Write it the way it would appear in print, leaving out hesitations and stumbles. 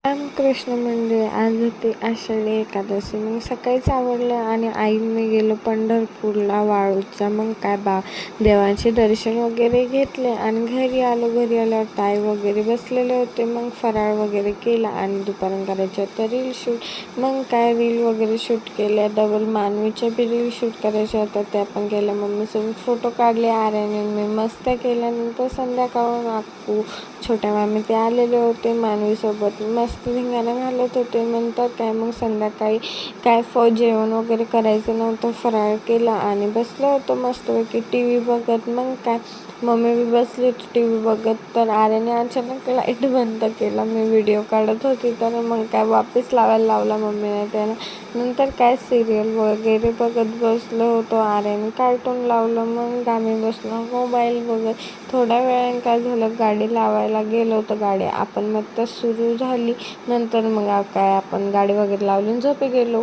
रामकृष्ण मंडळी, आज होती आषाढी एकादशी. मग सकाळीच आवरलं आणि आई मी गेलो पंढरपूरला वाळूचा. मग काय देवाचे दर्शन वगैरे घेतले आणि घरी आल्यावर ताई वगैरे बसलेले होते. मग फराळ वगैरे केला आणि दुपारून करायचं होतं रील शूट. मग काय रील वगैरे शूट केल्या. डबल मानवीच्या बी रील शूट करायच्या होत्या, त्या पण केल्या. मम्मीसोबत फोटो काढले. आर्याने मी मस्त केल्यानंतर संध्याकाळून आक्कू छोट्या मामी ते आलेले होते. मानवीसोबत मस्त धिंगाणा घालत होते. नंतर काय मग संध्याकाळी काय जेवण वगैरे करायचं नव्हतं, फराळ केला आणि बसलो होतो मस्तपैकी टी व्ही बघत. मग काय मम्मी बी बसली होती टी व्ही बघत, तर आर्याने अचानक लाईट बंद केला. मी व्हिडिओ काढत होती तर मग काय वापस लावायला लावला मम्मीने त्याला. नंतर काय सिरियल वगैरे बघत बसलो होतो. आर्याने कार्टून लावलं. मग आम्ही बसलो मोबाईल बघत. थोड्या वेळाने काय झालं, गाडी लावायला गेलो होतो. गाडी आपण मग तर सुरू झाली. नंतर मग काय आपण गाडी वगैरे लावली, झोपी गेलो.